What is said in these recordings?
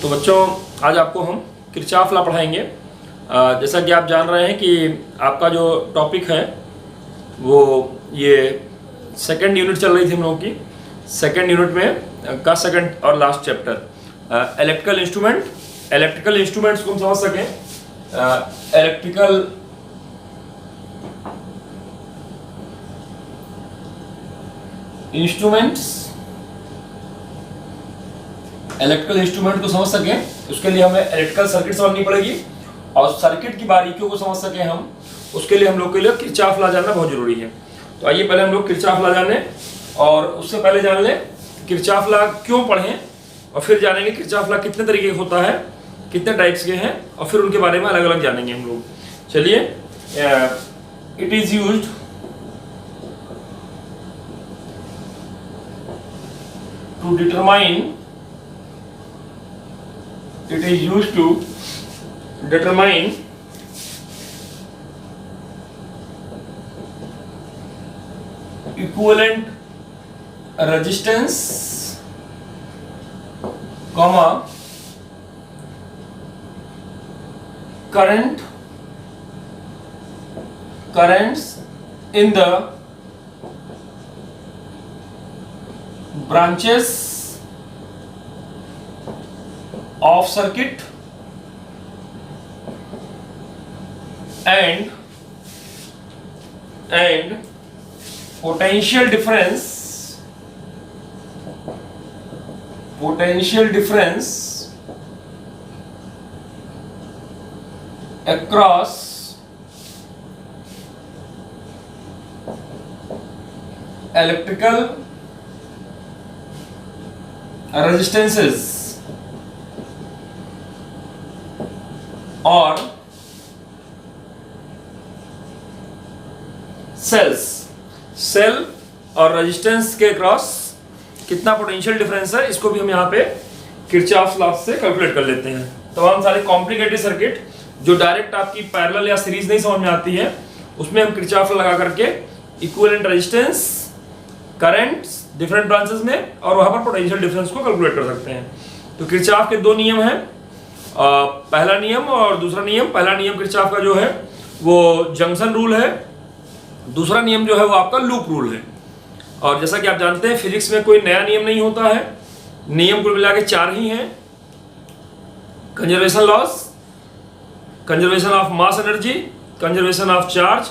तो बच्चों आज आपको हम किरचॉफ लॉ पढ़ाएंगे। जैसा कि आप जान रहे हैं कि आपका जो टॉपिक है वो ये सेकंड यूनिट चल रही थी हम लोगों की। सेकंड यूनिट में का सेकंड और लास्ट चैप्टर इलेक्ट्रिकल इंस्ट्रूमेंट्स को हम समझ सकें। इलेक्ट्रिकल इंस्ट्रूमेंट को समझ सकें, उसके लिए हमें इलेक्ट्रिकल सर्किट समझनी पड़ेगी और सर्किट की बारीकियों को समझ सकें हम, उसके लिए हम लोग के लिए किरचॉफ लॉ जानना बहुत जरूरी है। तो आइए पहले हम लोग किरचॉफ लॉ जाने, और उससे पहले जान लें किरचॉफ लॉ क्यों पढ़ें, और फिर जानेंगे किरचॉफ लॉ कितने तरीके का होता है, कितने टाइप्स के हैं, और फिर उनके बारे में अलग अलग जानेंगे हम लोग। चलिए, it is used to determine equivalent resistance, currents in the branches of circuit and potential difference across electrical resistances और सेल और रेजिस्टेंस के क्रॉस कितना पोटेंशियल डिफरेंस है, इसको भी हम यहाँ पे किरचॉफ लॉ से कैलकुलेट कर लेते हैं। तमाम सारे कॉम्प्लिकेटेड सर्किट जो डायरेक्ट आपकी पैरेलल या सीरीज नहीं समझ में आती है, उसमें हम किरचॉफ लगा करके equivalent resistance, currents different branches में और वहां पर पोटेंशियल डिफरेंस को कैलकुलेट कर सकते हैं। तो किरचॉफ के दो नियम हैं, पहला नियम और दूसरा नियम। पहला नियम किरचॉफ का जो है वो जंक्शन रूल है, दूसरा नियम जो है वो आपका लूप रूल है। और जैसा कि आप जानते हैं फिजिक्स में कोई नया नियम नहीं होता है, नियम कुल मिला के 4 ही हैं। Conservation laws, conservation of mass energy, conservation of charge,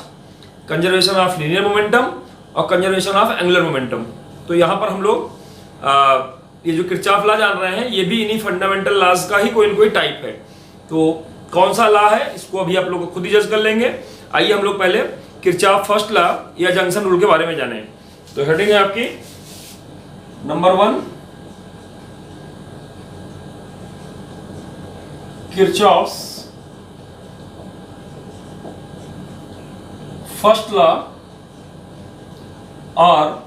conservation of linear momentum और कंजर्वेशन ऑफ एंगुलर मोमेंटम। तो यहाँ पर हम लोग ये जो किरचॉफ लॉ जान रहे हैं, ये भी इन्हीं फंडामेंटल लॉज का ही कोई न कोई टाइप है। तो कौन सा लॉ है इसको अभी आप लोग खुद ही जज कर लेंगे। आइए हम लोग पहले किरचॉफ फर्स्ट लॉ या जंक्शन रूल के बारे में जाने। तो हेडिंग है आपकी नंबर 1, किरचॉफ्स फर्स्ट लॉ और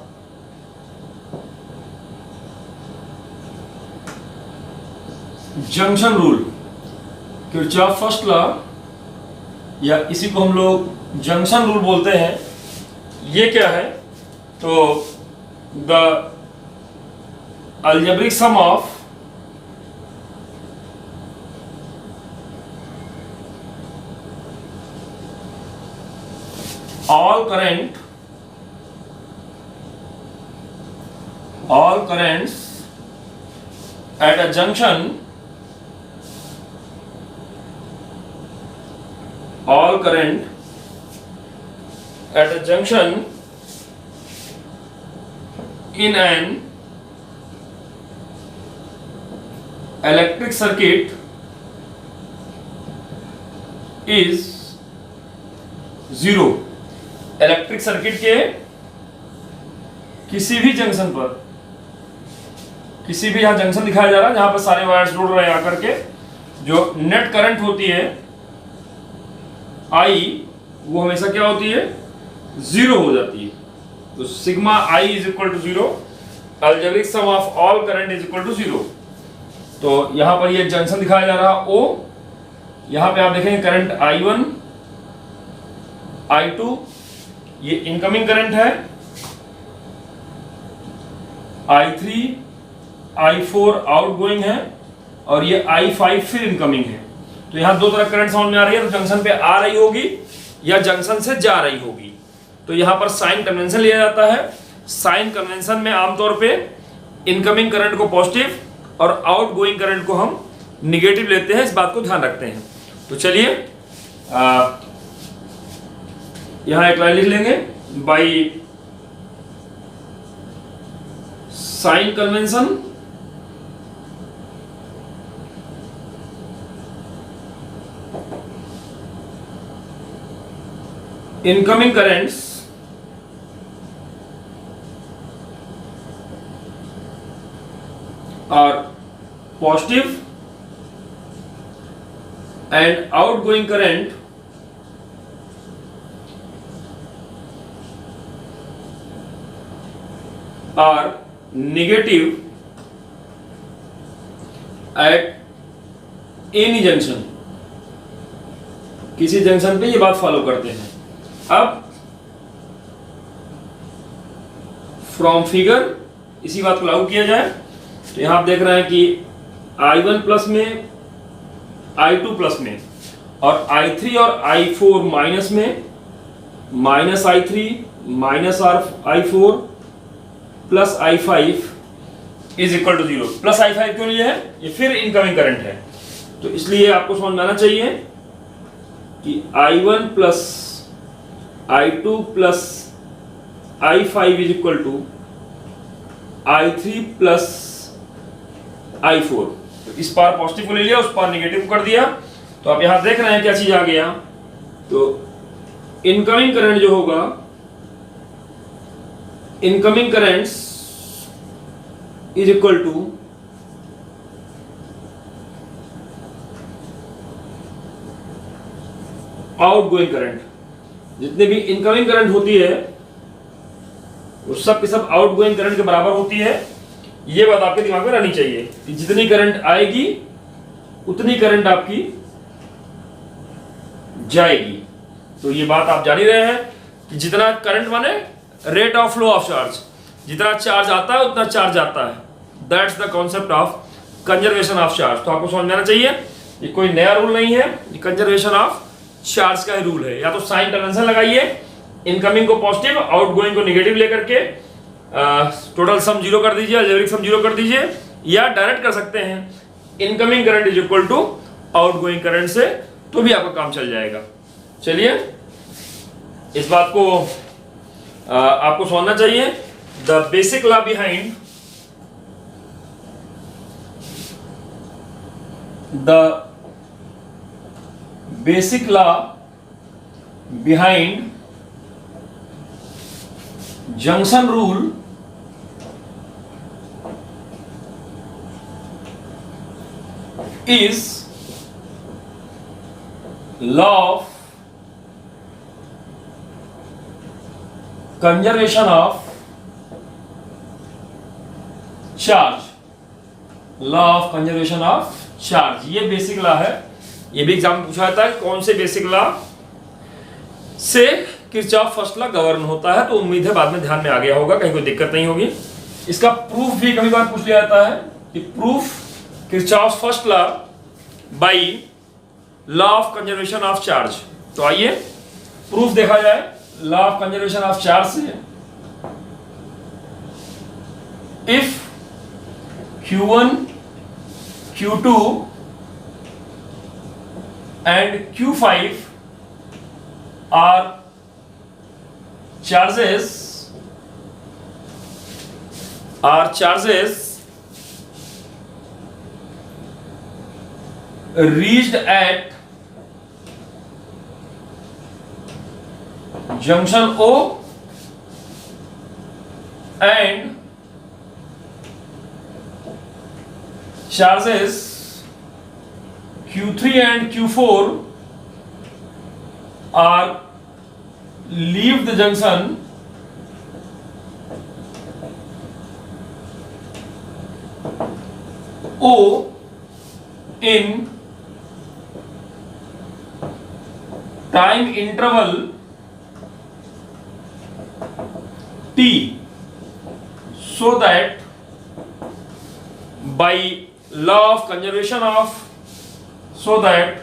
junction rule. Kirchhoff first law या इसी को हम लोग जंक्शन रूल बोलते हैं, ये क्या है? तो the algebraic sum of all currents at a junction, all current at a junction in an electric circuit is zero। Electric circuit के किसी भी जंक्शन पर, किसी भी यहां जंक्शन दिखाया जा रहा है जहां पर सारे वायर्स जुड़ रहे हैं आकर के, जो नेट करंट होती है आई, वो हमेशा क्या होती है? 0 हो जाती है। तो sigma I is equal to 0, algebraic sum of all current is equal to 0। तो यहां पर ये जंक्शन दिखाया जा रहा O, यहां पे आप देखेंगे करंट I1 I2, ये इनकमिंग करंट है, I3 I4 आउटगोइंग है, और ये I5 फिर इनकमिंग है। तो यहाँ दो तरह करंट समझ में आ रही है, तो जंक्शन पे आ रही होगी या जंक्शन से जा रही होगी। तो यहाँ पर साइन कन्वेंशन लिया जाता है। साइन कन्वेंशन में आमतौर पे इनकमिंग करंट को पॉजिटिव और आउटगोइंग करंट को हम निगेटिव लेते हैं, इस बात को ध्यान रखते हैं। तो चलिए यहाँ एक लाइन लिख लेंगे, by sine convention incoming currents are positive and outgoing current are negative at any junction। किसी जंक्शन पे ये बात फॉलो करते हैं। अब फ्रॉम फिगर इसी बात को लागू किया जाए तो यहां आप देख रहे हैं कि I1 प्लस में, I2 प्लस में और I3 और I4 माइनस में, minus I3 minus I4 plus I5 is equal to 0। Plus I5 क्यों लिए है? ये फिर इनकमिंग करंट है, तो इसलिए आपको समझ में आना चाहिए कि I1 plus I2 plus I5 is equal to I3 plus I4। तो इस पार पॉजिटिव को ले लिया, उस पार नेगेटिव कर दिया। तो आप यहां देख रहे हैं क्या चीज आ गया। तो इनकमिंग करंट जो होगा, incoming currents is equal to outgoing current. जितने भी इनकमिंग करंट होती है वो सब की सब आउटगोइंग करंट के बराबर होती है। ये बात आपके दिमाग में रहनी चाहिए कि जितनी करंट आएगी उतनी करंट आपकी जाएगी। तो ये बात आप जान ही रहे हैं कि जितना करंट माने rate of flow of charge, जितना चार्ज आता है उतना चार्ज आता है। That's the concept of conservation of charge. तो आपको समझ में आना चाहिए ये कोई नया रूल नहीं है, ये कंजर्वेशन ऑफ चार्ज का ही रूल है। या तो साइन कन्वेंशन लगाइए, इनकमिंग को पॉजिटिव, आउटगोइंग को नेगेटिव लेकर के टोटल सम जीरो कर दीजिए, अलजेब्रिक सम जीरो कर दीजिए, या डायरेक्ट कर सकते हैं incoming current is equal to outgoing current से, तो भी आपका काम चल जाएगा। चलिए इस बात को आपको समझना चाहिए। The basic law behind the basic law behind junction rule is law of conservation of charge। Law of conservation of charge, ये बेसिक लॉ है। ये भी एग्जाम में पूछा जाता है कौन से बेसिक लॉ से किरचॉफ फर्स्ट लॉ गवर्न होता है। तो उम्मीद है बाद में ध्यान में आ गया होगा, कहीं कोई दिक्कत नहीं होगी। इसका प्रूफ भी कभी बार पूछ लिया जाता है कि proof Kirchhoff first law by law of conservation of charge. तो आइए प्रूफ देखा जाए law of conservation of charge से। If Q1, Q2 and Q5 are charges reached at junction O and charges Q3 and Q4 are leave the junction O in time interval T, so that by law of conservation of, so that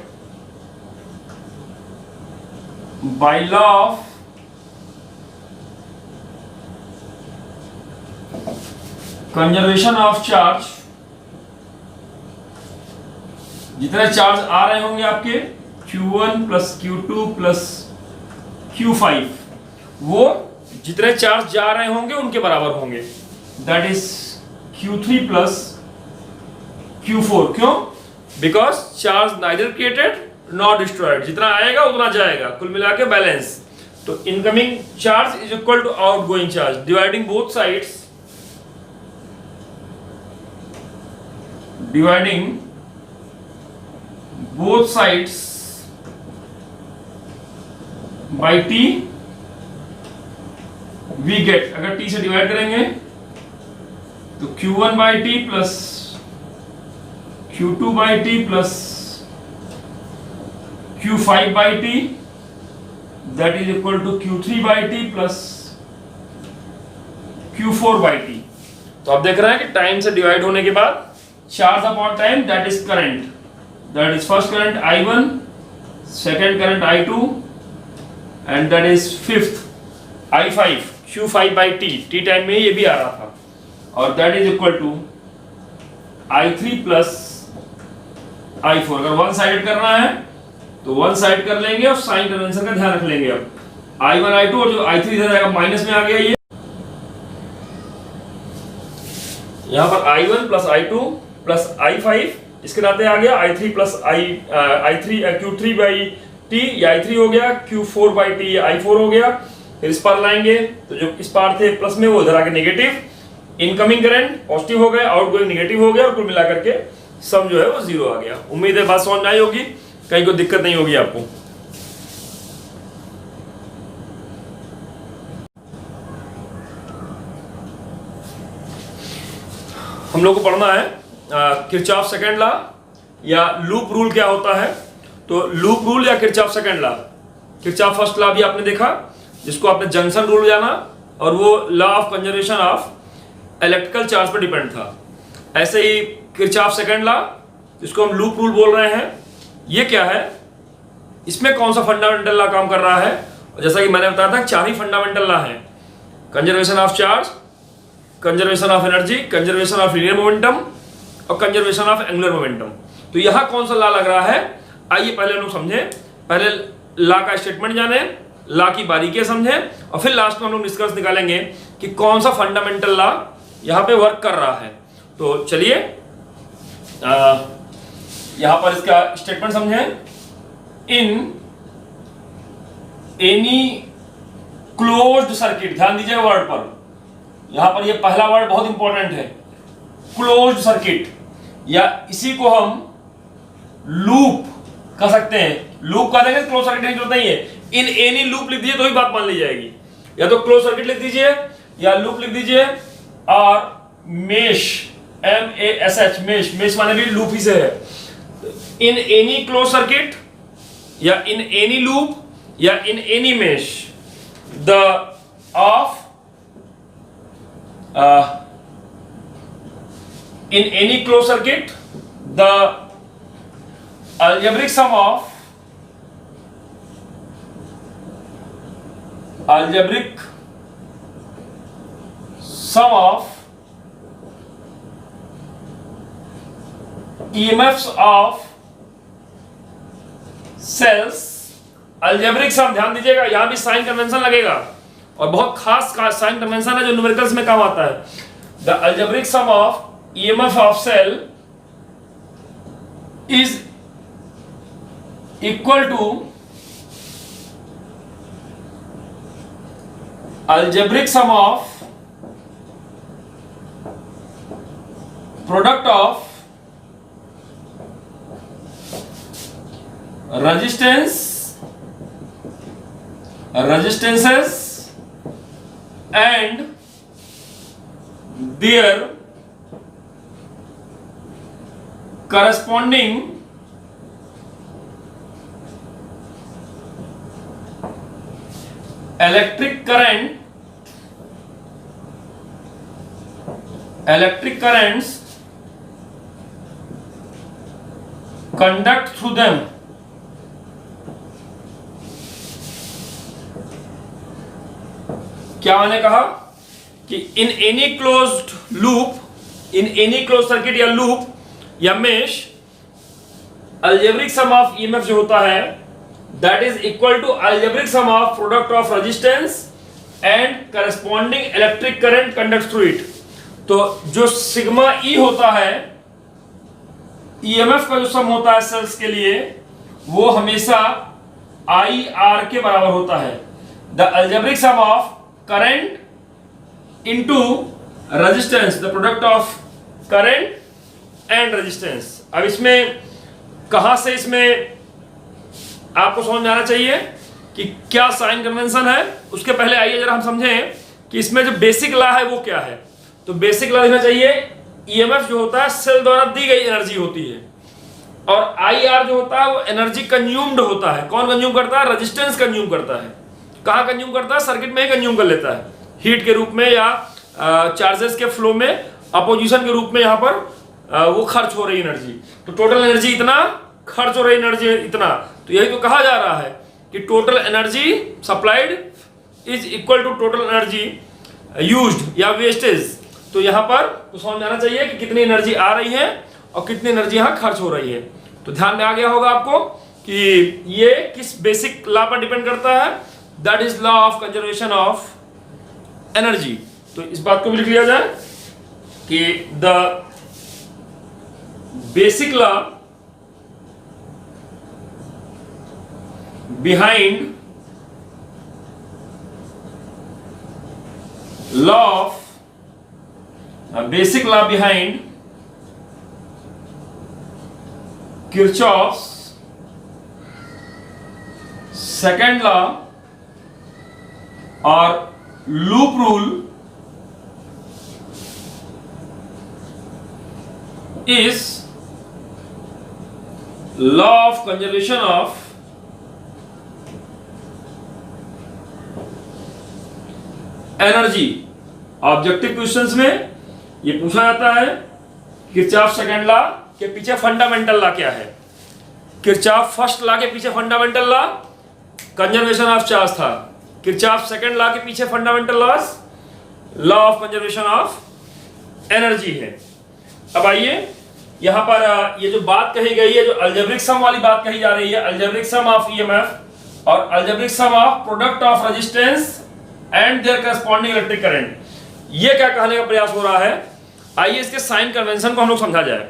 by law of conservation of charge, जितने charge आ रहे होंगे आपके Q1 plus Q2 plus Q5, वो जितने charge जा रहे होंगे उनके बराबर होंगे, that is Q3 plus Q4। क्यों? Because charge neither created not destroyed, जितना आएगा उतना जाएगा, कुल मिला के बैलेंस। तो incoming charge is equal to outgoing charge, dividing both sides, dividing both sides by t, we get, अगर t से डिवाइड करेंगे तो q1 by t plus q2 by t plus q5 by t, that is equal to q3 by t plus q4 by t। तो आप देख रहे हैं कि टाइम से डिवाइड होने के बाद charge upon time, that is current, that is first current I1, second current I2, and that is fifth I5 Q5 by T, T time में ये भी आ रहा था, और that is equal to I3 plus I4। अगर one side करना है तो वन साइड कर लेंगे और साइन कन्वेंशन का ध्यान रख लेंगे। अब I1 I2 और जो I3 इधर आएगा माइनस में आ गया, ये यहाँ पर I1 plus I2 plus I5, इसके नाते आ गया I3 plus I3 Q3 by T, या I3 हो गया, Q4 बाई T I4 हो गया। फिर इस पार लाएंगे तो जो इस पार थे प्लस में वो इधर आके नेगेटिव, इनकमिंग करंट पॉजिटिव हो गया, आउटगोइंग नेगेटिव हो गया, और कुल मिला करके सम जो है वो जीरो आ गया। उम्मीद है बात समझ में आई होगी, कहीं कोई दिक्कत नहीं होगी आपको। हम लोग को पढ़ना है किरचॉफ सेकंड लॉ या लूप रूल क्या होता है। तो लूप रूल या Kirchhoff second law, Kirchhoff first law भी आपने देखा जिसको आपने जंक्शन रूल जाना, और वो law of conservation of electrical charge पर डिपेंड था। ऐसे ही किरचॉफ सेकंड लॉ जिसको हम लूप रूल बोल रहे हैं, ये क्या है, इसमें कौन सा फंडामेंटल लॉ काम कर रहा है। जैसा कि मैंने बताया था 4 ही फंडामेंटल लॉ हैं, conservation of charge, conservation of energy, conservation of linear momentum और कंजर्वेशन ऑफ एंगुलर मोमेंटम। तो यहां कौन सा लॉ लग रहा है, आइए पहले हम लोग समझें, पहले लॉ का स्टेटमेंट जाने, लॉ की बारीकियां समझें, और फिर लास्ट में हम लोग निष्कर्ष निकालेंगे कि कौन सा फंडामेंटल लॉ यहां पे वर्क कर रहा है। तो चलिए यहां पर इसका स्टेटमेंट समझें। इन एनी क्लोज्ड सर्किट, ध्यान दीजिएगा वर्ड पर, यहां पर ये पहला वर्ड बहुत इंपॉर्टेंट है, क्लोज्ड सर्किट, या इसी को हम लूप कह सकते हैं। लूप कह देंगे, क्लोज सर्किट की जरूरत नहीं है। इन एनी लूप लिख दीजिए तो ही बात मान ली जाएगी, या तो क्लोज सर्किट लिख दीजिए या लूप लिख दीजिए। और मेश, MESH, मेश, मेश माने भी लूप ही से है। इन एनी क्लोज सर्किट या इन एनी लूप या in any mesh, the of in any closed circuit, the algebraic sum of EMFs of cells, algebraic sum, ध्यान दीजिएगा यहां भी साइन कन्वेंशन लगेगा, और बहुत खास साइन कन्वेंशन है जो न्यूमेरिकल्स में काम आता है। The algebraic sum of EMF of cell is equal to algebraic sum of product of resistances and their corresponding electric currents conduct through them क्या मैंने कहा कि in any closed loop, in any close circuit या loop या mesh, algebraic sum of EMF जो होता है that is equal to algebraic sum of product of resistance and corresponding electric current conduct through it. तो जो sigma ई होता है, EMF का जो सम होता है सेल्स के लिए, वो हमेशा आई आर के बराबर होता है। The algebraic sum of current into resistance, the product of current and resistance. अब इसमें कहां से इसमें आपको समझ में आना चाहिए कि क्या साइन कन्वेंशन है। उसके पहले आइए जरा हम समझें कि इसमें जो बेसिक लॉ है वो क्या है। तो बेसिक लॉ लिखना चाहिए, ईएमएफ जो होता है सेल द्वारा दी गई एनर्जी होती है, और आईआर जो होता है वो एनर्जी कंज्यूम्ड होता है। कौन कंज्यूम करता है? रेजिस्टेंस कंज्यूम करता है। कहां कंज्यूम करता है? सर्किट में ही कंज्यूम कर लेता है, हीट के रूप में या चार्जेस के फ्लो में अपोजिशन के रूप में यहां पर वो खर्च हो रही एनर्जी। तो टोटल एनर्जी इतना, खर्च हो रही एनर्जी इतना। तो यही तो कहा जा रहा है कि total energy supplied is equal to total energy used या वेस्टेज। तो यहां पर तो समझ में आना चाहिए कि कितनी एनर्जी आ रही है और कितनी एनर्जी यहां खर्च हो रही है। तो ध्यान में आ गया होगा आपको कि ये किस बेसिक लॉ पर डिपेंड करता है, that is law of conservation of energy. तो इस बात को भी लिख लिया जाए कि the basic law behind law of basic law behind Kirchhoff's second law or loop rule is law of conservation of energy. Objective questions में ये पूछा जाता है किरचॉफ सेकंड लॉ के पीछे फंडामेंटल लॉ क्या है। किरचॉफ फर्स्ट लॉ के पीछे fundamental law conservation of charge था। किरचॉफ सेकंड लॉ के पीछे fundamental law of conservation of energy है। अब आइए यहां पर ये जो बात कही गई है, जो अलजेब्रिक सम वाली बात कही जा रही है, अलजेब्रिक सम ऑफ ईएमएफ और algebraic sum of product of resistance and their corresponding electric current, ये क्या कहने का प्रयास हो रहा है। आइए इसके साइन कन्वेंशन को हम लोग समझा जाए,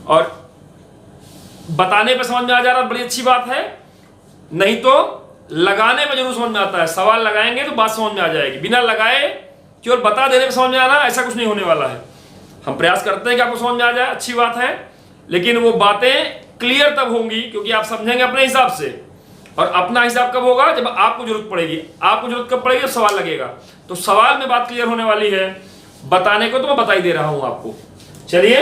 और बताने पे समझ में आ जा रहा है, बड़ी अच्छी बात है। नहीं तो लगाने में जरूर समझ में आता है। सवाल लगाएंगे तो बात समझ में आ जाएगी, बिना लगाए केवल बता देने पे समझ में आना, ऐसा कुछ नहीं होने वाला है। हम प्रयास करते हैं कि आपको समझ में आ जाए, अच्छी बात है, लेकिन वो बातें क्लियर तब होंगी क्योंकि आप समझेंगे अपने हिसाब से। और अपना हिसाब कब होगा? जब आपको जरूरत पड़ेगी। आपको जरूरत कब पड़ेगी? जब सवाल लगेगा। तो सवाल में बात क्लियर होने वाली है, बताने को तो मैं बता ही दे रहा हूं आपको। चलिए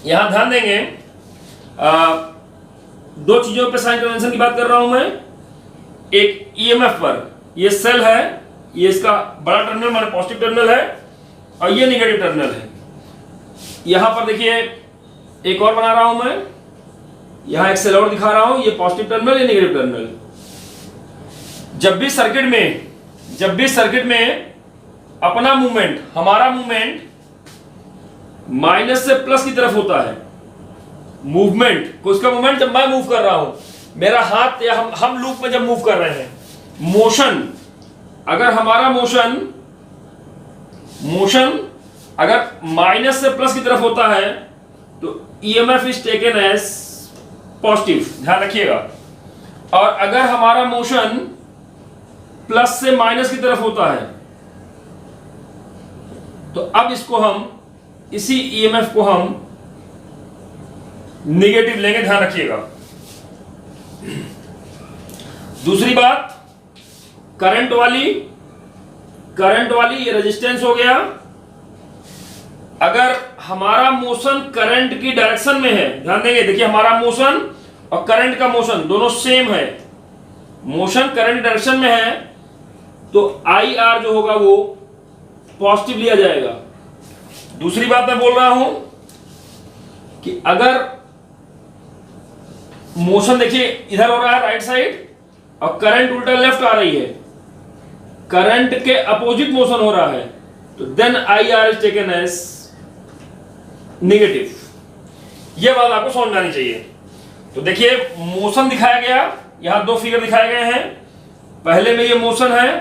यहां ध्यान देंगे, दो चीजों पे साइन कन्वेंशन की बात कर रहा हूं मैं। एक ईएमएफ पर, ये सेल है, ये इसका बड़ा टर्मिनल माने पॉजिटिव टर्मिनल है, और ये नेगेटिव टर्मिनल है। यहां पर देखिए एक और बना रहा हूं मैं, यहां एक सेल और दिखा रहा हूं, ये पॉजिटिव टर्मिनल, ये नेगेटिव टर्मिनल। जब भी सर्किट में अपना मूवमेंट, हमारा मूवमेंट माइनस से प्लस की तरफ होता है, मूवमेंट को, उसका मूवमेंट जब मैं मूव कर रहा हूं, मेरा हाथ या हम लूप में जब मूव कर रहे हैं, मोशन, अगर हमारा मोशन अगर माइनस से प्लस की तरफ होता है तो EMF is taken as positive, ध्यान रखिएगा। और अगर हमारा मोशन प्लस से माइनस की तरफ होता है तो अब इसको हम, इसी ईएमएफ को हम नेगेटिव लेंगे, ध्यान रखिएगा। दूसरी बात, करंट वाली ये रेजिस्टेंस हो गया। अगर हमारा मोशन करंट की डायरेक्शन में है, ध्यान देंगे, देखिए हमारा मोशन और करंट का मोशन दोनों सेम है, मोशन करंट डायरेक्शन में है, तो आई आर जो होगा वो पॉजिटिव लिया जाएगा। दूसरी बात मैं बोल रहा हूं कि अगर मोशन देखिए इधर हो रहा है राइट साइड, और करंट उल्टा लेफ्ट आ रही है, करंट के अपोजिट मोशन हो रहा है, तो then I R is taken as negative. यह बात आपको समझ में आनी चाहिए। तो देखिए मोशन दिखाया गया, यहां दो फिगर दिखाए गए हैं, पहले में ये मोशन है,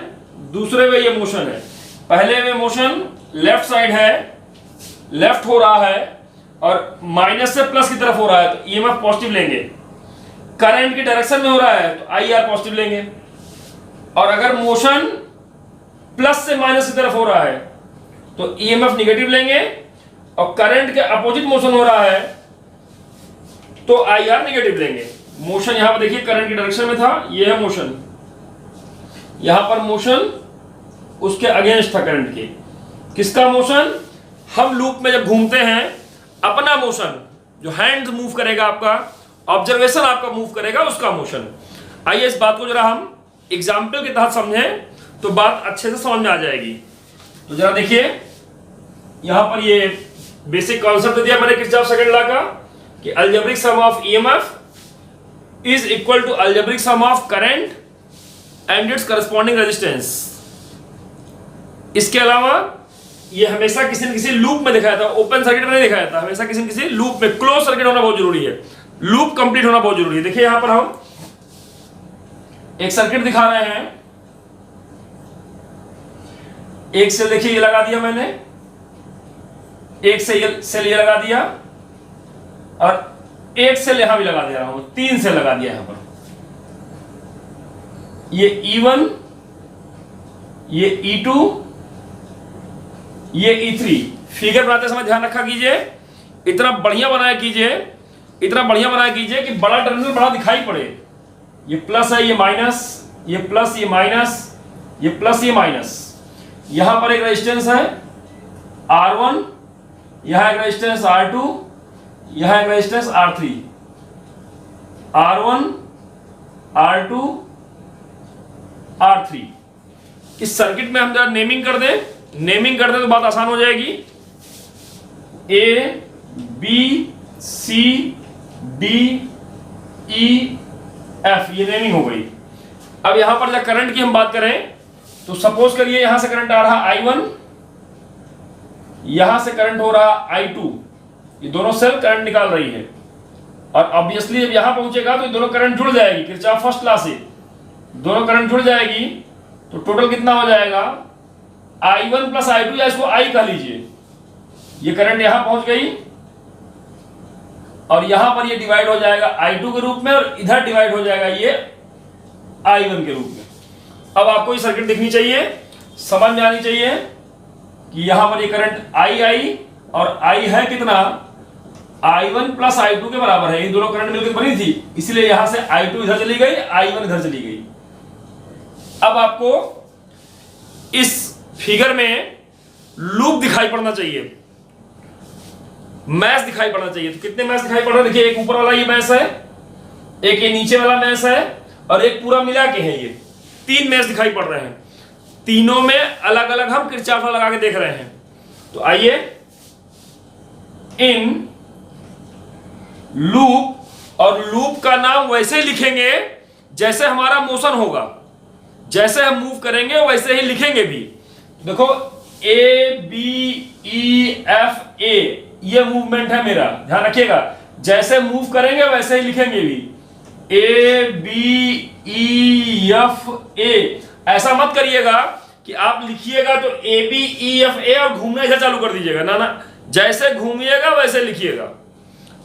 दूसरे में ये मोशन है। पहले में मोशन लेफ्ट साइड है, लेफ्ट हो रहा है और माइनस से प्लस की तरफ हो रहा है, तो ईएमएफ पॉजिटिव लेंगे। करंट की डायरेक्शन में हो रहा है तो आई आर पॉजिटिव लेंगे। और अगर मोशन प्लस से माइनस की तरफ हो रहा है तो ईएमएफ नेगेटिव लेंगे, और करंट के अपोजिट मोशन हो रहा है तो आई आर नेगेटिव लेंगे। मोशन यहां पर देखिए करंट की डायरेक्शन में था, यह है मोशन, यहां पर मोशन उसके अगेंस्ट था करंट के। किसका मोशन? हम लूप में जब घूमते हैं अपना मोशन, जो हैंड मूव करेगा आपका, ऑब्जर्वेशन आपका मूव करेगा, उसका मोशन। आइए इस बात को जरा हम एग्जाम्पल के तहत समझें तो बात अच्छे से समझ में आ जाएगी। तो जरा देखिए यहां पर ये बेसिक कॉन्सेप्ट दिया मैंने किरचॉफ सेकंड लॉ का, कि algebraic sum of EMF is equal to algebraic sum of current and its corresponding resistance. इसके अलावा ये हमेशा किसी न किसी लूप में दिखाया था, ओपन सर्किट में नहीं दिखाया था, हमेशा किसी न किसी लूप में, क्लोज सर्किट होना बहुत जरूरी है, लूप कंप्लीट होना बहुत जरूरी है। देखिए यहां पर हम एक सर्किट दिखा रहे हैं, एक सेल देखिए ये लगा दिया मैंने, एक सेल ये लगा दिया, और एक सेल यहां भी लगा दे रहा हूं, 3 सेल लगा दिया यहां पर। ये E1, ये E2, ये E3। फिगर बनाते समय ध्यान रखा कीजिए, इतना बढ़िया बनाया कीजिए, इतना बढ़िया बनाया कीजिए कि बड़ा टर्मिनल बड़ा दिखाई पड़े। ये प्लस है, ये माइनस, ये प्लस, ये माइनस, ये प्लस, ये माइनस। यहां पर एक रेजिस्टेंस है R1, यहां एक रेजिस्टेंस R2, यहां एक resistance R3, R1, R2, R3। इस सर्किट में हम जरा नेमिंग कर दें, नेमिंग कर दें तो बात आसान हो जाएगी। A, B, C, D, E, F, ये नेमिंग हो गई। अब यहां पर जब करंट की हम बात करें तो सपोज करिए यहां से करंट आ रहा I1, यहां से करंट हो रहा I2, ये दोनों सेल करंट निकाल रही है, और ऑब्वियसली जब यहां पहुंचेगा तो ये दोनों करंट जुड़ जाएगी, किरचॉफ फर्स्ट लॉ से दोनों करंट जुड़ जाएगी, तो टोटल कितना हो जाएगा I1 प्लस I2, या इसको I कह लीजिए। ये करंट यहां पहुंच गई और यहां पर ये डिवाइड हो जाएगा I2 के रूप में, और इधर डिवाइड हो जाएगा ये I1 के रूप में। अब आपको ये सर्किट दिखनी चाहिए, समझ में आनी चाहिए कि यहां पर ये करंट I और I है कितना, I1 प्लस I2 के बराबर है। ये दोनों करंट मिलकर बनी थी, इसलिए यहां से I2 इधर चली गई, I1 इधर चली गई। अब आपको इस फिगर में लूप दिखाई पड़ना चाहिए, मैश दिखाई पड़ना चाहिए। तो कितने मैश दिखाई पड़ रहे हैं? देखिए एक ऊपर वाला ये मैश है, एक ये नीचे वाला मैश है, और एक पूरा मिला के है, ये 3 मैश दिखाई पड़ रहे हैं। तीनों में अलग अलग हम किरचॉफ लॉ लगा के देख रहे हैं। तो आइए इन लूप, और लूप का नाम वैसे ही लिखेंगे जैसे हमारा मोशन होगा, जैसे हम मूव करेंगे वैसे ही लिखेंगे भी। देखो ABEFA ये मूवमेंट है मेरा, ध्यान रखिएगा, जैसे मूव करेंगे वैसे ही लिखेंगे भी। ABEFA ऐसा मत करिएगा कि आप लिखिएगा तो ABEFA और घूमना इधर चालू कर दीजिएगा, ना ना, जैसे घूमिएगा वैसे लिखिएगा।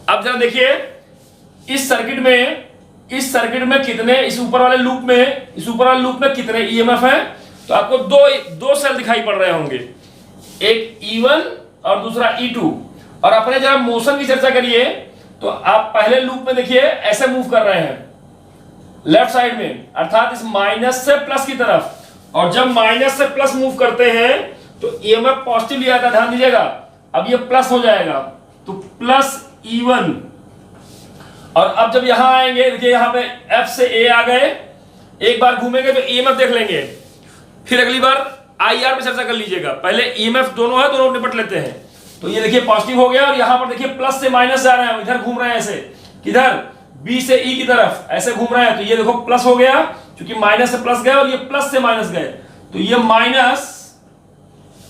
अब जरा देखिए इस सर्किट में कितने, इस ऊपर वाले लूप में कितने ईएमएफ हैं? तो आपको दो सेल दिखाई पड़ रहे होंगे, एक E1 और दूसरा E2। और अपने जरा मोशन की चर्चा करिए तो आप पहले लूप में देखिए ऐसे मूव कर रहे हैं लेफ्ट साइड में, अर्थात इस माइनस से प्लस की तरफ, और जब माइनस से प्लस मूव करते हैं तो ईएमएफ पॉजिटिव लिया था, ध्यान दीजिएगा। अब ये प्लस हो जाएगा तो प्लस E1, और अब जब यहां आएंगे देखिए यहां पे F से A आ गए, एक बार घूमेंगे तो ईएमएफ देख लेंगे, फिर अगली बार IR पे चर्चा कर लीजिएगा। पहले ईएमएफ दोनों है, दोनों निपट लेते हैं। तो ये देखिए पॉजिटिव हो गया, और यहां पर देखिए प्लस से माइनस जा रहे हैं, इधर घूम रहे हैं ऐसे, किधर, बी से ई की तरफ ऐसे घूम रहे हैं, तो ये देखो प्लस हो गया, क्योंकि माइनस से प्लस गए और ये प्लस से माइनस गए, तो ये माइनस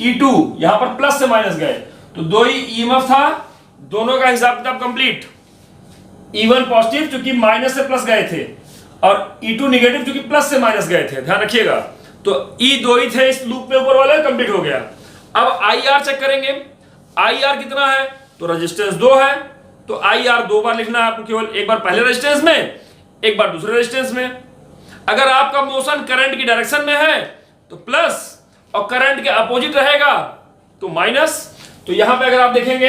E2 यहां पर प्लस से माइनस गए, तो दो ही ईएमएफ था, दोनों का हिसाब किताब कंप्लीट। E1 पॉजिटिव क्योंकि माइनस से प्लस गए थे, और E2 निगेटिव क्योंकि प्लस से माइनस गए थे, ध्यान रखिएगा। तो E दो ही थे इस लूप में ऊपर वाले, कंप्लीट हो गया। अब IR चेक करेंगे, IR कितना है, तो रेजिस्टेंस 2 है, तो IR 2 बार लिखना है आपको, केवल एक बार पहले रेजिस्टेंस में, एक बार दूसरे रेजिस्टेंस में। अगर आपका मोशन करंट की डायरेक्शन में है तो प्लस, और करंट के अपोजिट रहेगा तो माइनस। तो यहां पे अगर आप देखेंगे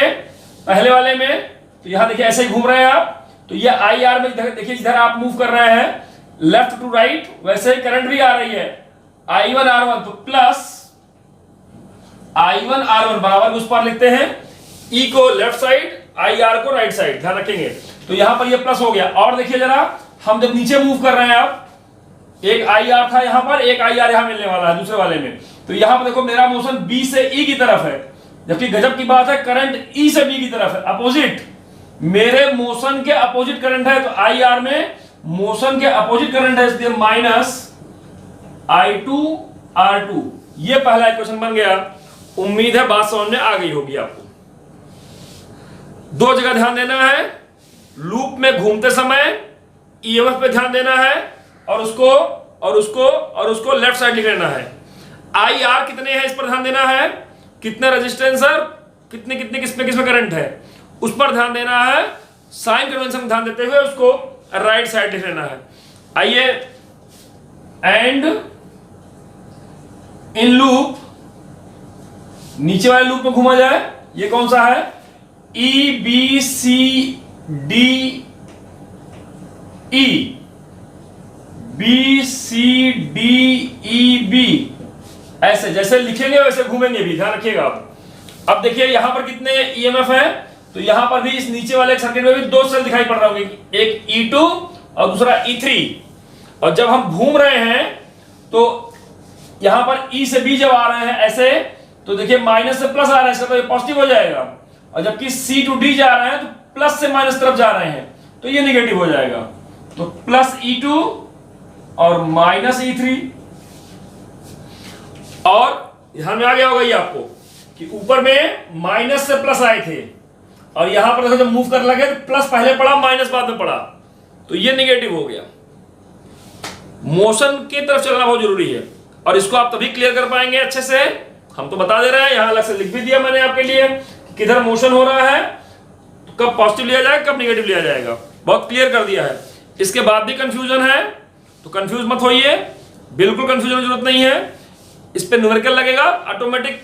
पहले वाले में, तो यहां देखिए ऐसे ही घूम रहे हैं आप, तो ये IR में देखिए इधर आप मूव कर रहे हैं लेफ्ट टू राइट, वैसे ही करंट भी आ रही है I1 R1, तो प्लस I1 R1 बराबर उस पर लिखते हैं, E को लेफ्ट साइड, IR को राइट साइड, ध्यान रखेंगे। तो यहां पर ये प्लस हो गया। और देखिए जरा, हम जब नीचे मूव कर रहे हैं आप, एक IR था यहां पर, एक IR यहां मिलने वाला है दूसरे वाले में, तो यहां पर देखो मेरा मोशन B से E की तरफ है, जबकि गजब की बात है करंट E से B की तरफ है, अपोजिट। मेरे मोशन के अपोजिट करंट है, तो IR में मोशन के अपोजिट करंट है, इसलिए माइनस I2 R2। ये पहला इक्वेशन बन गया। उम्मीद है बात समझ में आ गई होगी आपको। दो जगह ध्यान देना है, लूप में घूमते समय ईएमएफ पे ध्यान देना है, और उसको लेफ्ट साइड लिख लेना है। IR कितने हैं इस पर ध्यान देना है, कितने रेजिस्टेंस है, कितने कितने किसमें करंट है, उस पर ध्यान देना है। साइन कन्वेंशन ध्यान देते हुए उसको राइट साइड लिख लेना है। आइए, एंड इन लूप, नीचे वाले लूप में घुमा जाए, ये कौन सा है, BCDE, ऐसे जैसे लिखेंगे वैसे घूमेंगे भी, ध्यान रखिएगा आप। अब देखिए यहां पर कितने ईएमएफ है, तो यहां पर भी इस नीचे वाले सर्किट में भी दो सेल दिखाई पड़ रहा होंगे, एक E2 और दूसरा E3। और जब हम घूम रहे हैं तो यहां पर E से B जब आ रहे हैं ऐसे, तो देखिए माइनस से प्लस आ रहा है, इसका तो ये पॉजिटिव हो जाएगा, और जबकि C to D जा रहे हैं तो प्लस से माइनस तरफ जा रहे हैं, तो ये नेगेटिव हो जाएगा। तो प्लस E2 और माइनस E3। और ध्यान में आ गया होगा ये आपको कि ऊपर में माइनस से प्लस आए थे, और यहां पर जब मूव करने लगे तो प्लस पहले पड़ा, माइनस बाद में पड़ा, तो ये नेगेटिव हो गया। मोशन की तरफ चलना बहुत जरूरी है, और इसको आप तभी क्लियर कर पाएंगे अच्छे से, हम तो बता दे रहे हैं, यहां अलग से लिख भी दिया मैंने आपके लिए किधर मोशन हो रहा है, तो कब पॉजिटिव लिया जाएगा, कब नेगेटिव लिया जाएगा, बहुत क्लियर कर दिया है। इसके बाद भी कंफ्यूजन है तो कंफ्यूज मत होइए, बिल्कुल कंफ्यूजन की जरूरत नहीं है। इस पे न्यूमेरिकल लगेगा, ऑटोमेटिक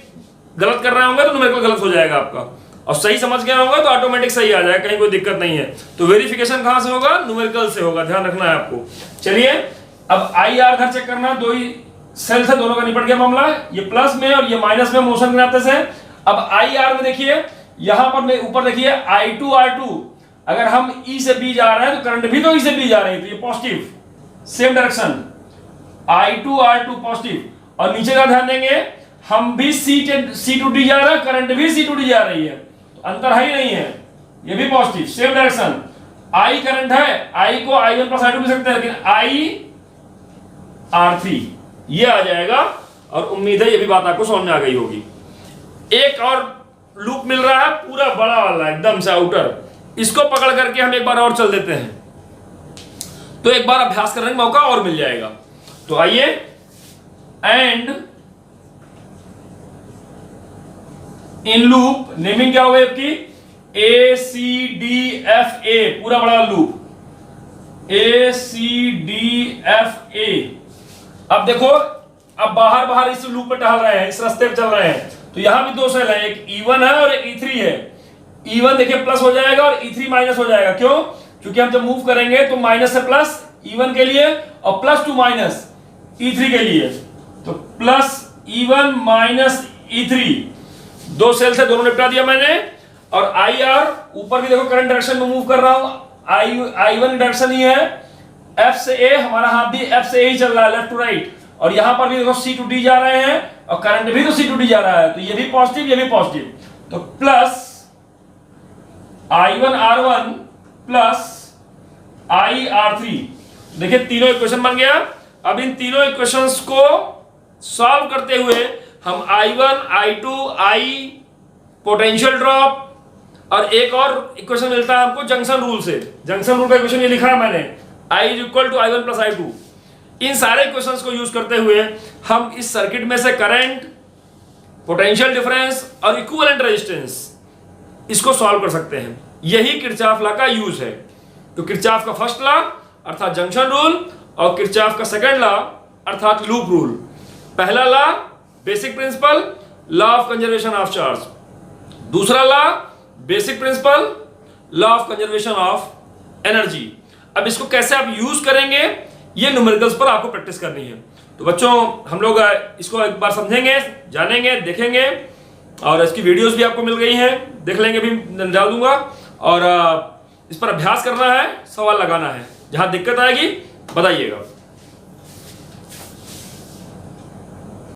गलत कर रहे होंगे तो न्यूमेरिकल गलत हो जाएगा आपका, और सही समझ गया होगा तो ऑटोमेटिक सही आ जाएगा, कहीं कोई दिक्कत नहीं है। तो वेरिफिकेशन कहां से होगा, न्यूमेरिकल से होगा, ध्यान रखना है आपको। चलिए अब IR घर चेक करना, दो ही सेल से, दोनों का निपट गया मामला, ये प्लस में और ये माइनस में मोशन के नाते से। अब IR में देखिए, यहां पर ऊपर देखिए I2 R2, अगर हम E से B जा रहे हैं तो करंट भी तो E से B जा रही है, तो ये positive, same direction, I2 R2 positive. और नीचे का ध्यान देंगे, हम भी C to D जा रहे हैं, करंट भी C to D जा रही है, तो अंतर है ही नहीं है, ये भी positive, same direction. I current है, I को I1 प्लस I2 लिख सकते हैं, लेकिन IR3 ये आ जाएगा। और उम्मीद है ये भी बात आपको समझ में आ गई होगी। एक और लूप मिल रहा है पूरा बड़ा वाला, एकदम से आउटर, इसको पकड़ करके हम एक बार और चल देते हैं, तो एक बार अभ्यास करने का मौका और मिल जाएगा। तो आइए, एंड इन लूप, नेमिंग क्या होगी आपकी, ACDFA, पूरा बड़ा लूप ACDFA। अब देखो, अब बाहर इस लूप पे टहल रहे हैं, इस रास्ते पे चल रहे हैं, तो यहां भी दो सेल है, एक E1 है और एक E3 है। E1 देखिए प्लस हो जाएगा और E3 माइनस हो जाएगा, क्यों, क्योंकि हम जब मूव करेंगे तो माइनस से प्लस E1 के लिए और प्लस टू माइनस E3 के लिए, तो प्लस E1 माइनस E3, दो सेल से दोनों निपटा दिया मैंने। और IR ऊपर भी देखो करंट डायरेक्शन में मूव कर रहा हूं, I1 डायरेक्शन ही है, F से A, हमारा हाथ भी F से A ही चल रहा है, लेफ्ट टू राइट। और यहां पर भी देखो C to D जा रहे हैं और करंट भी तो C to D जा रहा है, तो ये भी पॉजिटिव, ये भी पॉजिटिव, तो plus I1 R1 plus IR3। देखिए तीनों इक्वेशन बन गया। अब इन तीनों इक्वेशंस को सॉल्व करते हुए हम I1 I2 I potential drop और एक और इक्वेशन मिलता है हमको जंक्शन रूल से। जंक्शन रूल का इक्वेशन ये लिखा है मैंने, I = I1 + I2। इन सारे इक्वेशंस को यूज करते हुए हम इस सर्किट में से करंट, पोटेंशियल डिफरेंस और इक्विवेलेंट रेजिस्टेंस इसको सॉल्व कर सकते हैं। यही किरचॉफ लॉ का यूज है। तो किरचॉफ का फर्स्ट लॉ अर्थात जंक्शन रूल और किरचॉफ का सेकंड लॉ अर्थात लूप रूल। पहला law basic principle, law of conservation of charge. दूसरा law basic principle, law of conservation of energy. अब इसको कैसे आप यूज करेंगे ये न्यूमेरिकल्स पर आपको प्रैक्टिस करनी है। तो बच्चों हम लोग इसको एक बार समझेंगे, जानेंगे, देखेंगे और इसकी वीडियोस भी आपको मिल गई हैं, देख लेंगे, भी डाल दूंगा। और इस पर अभ्यास करना है, सवाल लगाना है, जहां दिक्कत आएगी बताइएगा।